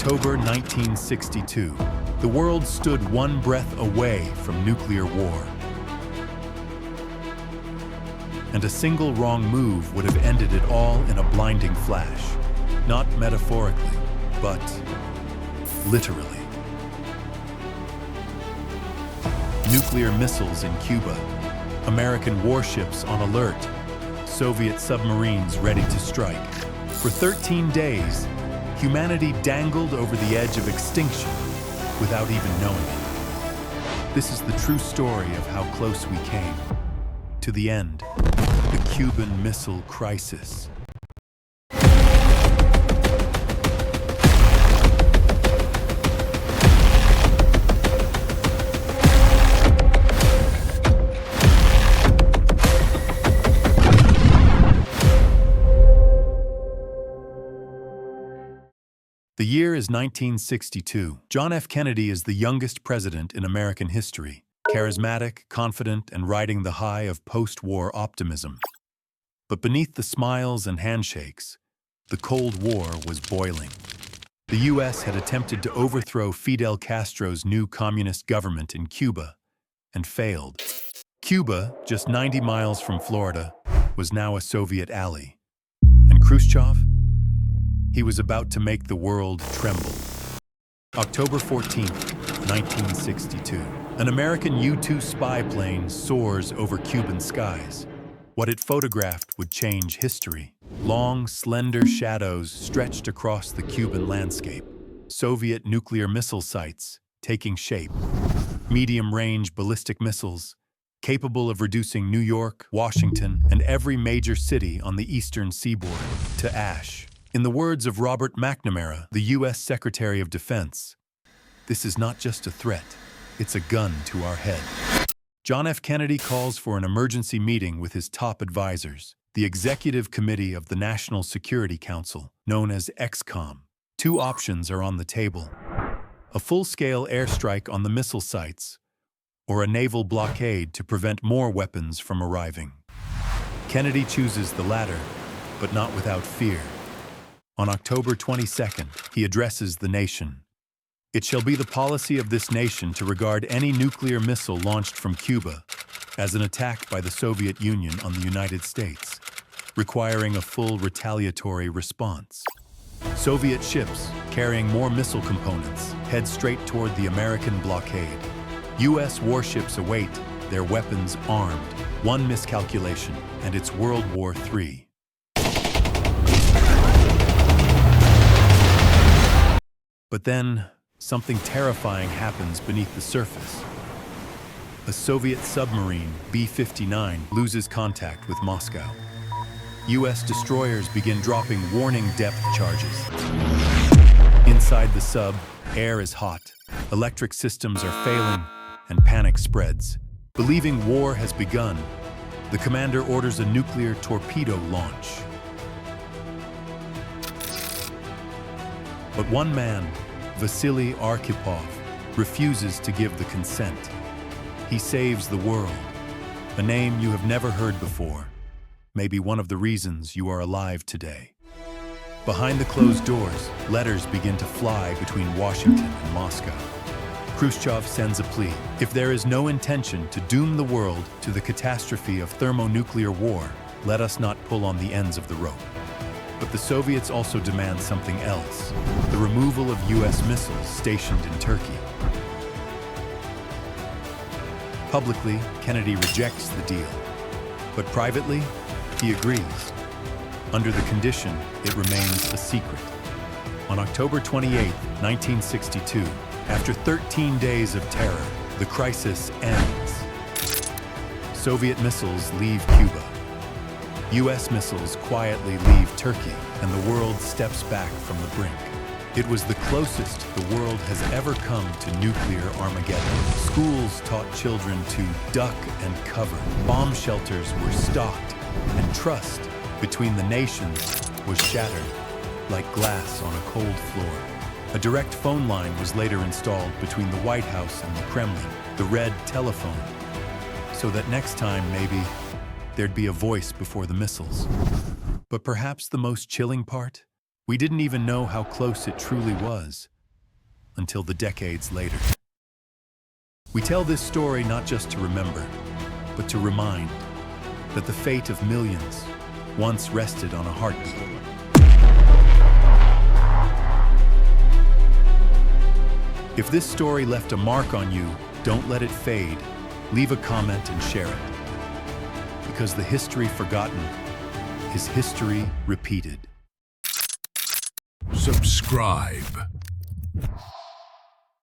October 1962. The world stood one breath away from nuclear war. And a single wrong move would have ended it all in a blinding flash. Not metaphorically, but literally. Nuclear missiles in Cuba, American warships on alert, Soviet submarines ready to strike. For 13 days, humanity dangled over the edge of extinction without even knowing it. This is the true story of how close we came to the end, the Cuban Missile Crisis. The year is 1962. John F. Kennedy is the youngest president in American history, charismatic, confident, and riding the high of post-war optimism. But beneath the smiles and handshakes, the Cold War was boiling. The U.S. had attempted to overthrow Fidel Castro's new communist government in Cuba and failed. Cuba, just 90 miles from Florida, was now a Soviet ally. And Khrushchev? He was about to make the world tremble. October 14, 1962. An American U-2 spy plane soars over Cuban skies. What it photographed would change history. Long, slender shadows stretched across the Cuban landscape. Soviet nuclear missile sites taking shape. Medium-range ballistic missiles, capable of reducing New York, Washington, and every major city on the eastern seaboard to ash. In the words of Robert McNamara, the U.S. Secretary of Defense, "This is not just a threat, it's a gun to our head." John F. Kennedy calls for an emergency meeting with his top advisors, the Executive Committee of the National Security Council, known as XCOM. Two options are on the table: a full-scale airstrike on the missile sites, or a naval blockade to prevent more weapons from arriving. Kennedy chooses the latter, but not without fear. On October 22nd, he addresses the nation. "It shall be the policy of this nation to regard any nuclear missile launched from Cuba as an attack by the Soviet Union on the United States, requiring a full retaliatory response." Soviet ships, carrying more missile components, head straight toward the American blockade. U.S. warships await, their weapons armed. One miscalculation, and it's World War III. But then, something terrifying happens beneath the surface. A Soviet submarine, B-59, loses contact with Moscow. U.S. destroyers begin dropping warning depth charges. Inside the sub, air is hot, electric systems are failing, and panic spreads. Believing war has begun, the commander orders a nuclear torpedo launch. But one man, Vasili Arkhipov, refuses to give the consent. He saves the world, a name you have never heard before, maybe one of the reasons you are alive today. Behind the closed doors, letters begin to fly between Washington and Moscow. Khrushchev sends a plea: if there is no intention to doom the world to the catastrophe of thermonuclear war, let us not pull on the ends of the rope. But the Soviets also demand something else: the removal of U.S. missiles stationed in Turkey. Publicly, Kennedy rejects the deal, but privately, he agrees. Under the condition, it remains a secret. On October 28, 1962, after 13 days of terror, the crisis ends. Soviet missiles leave Cuba. U.S. missiles quietly leave Turkey, and the world steps back from the brink. It was the closest the world has ever come to nuclear Armageddon. Schools taught children to duck and cover. Bomb shelters were stocked, and trust between the nations was shattered like glass on a cold floor. A direct phone line was later installed between the White House and the Kremlin, the red telephone, so that next time, maybe, there'd be a voice before the missiles. But perhaps the most chilling part? We didn't even know how close it truly was. until the decades later. We tell this story not just to remember, but to remind that the fate of millions once rested on a heartbeat. If this story left a mark on you, don't let it fade. Leave a comment and share it. Because the history forgotten is history repeated. Subscribe.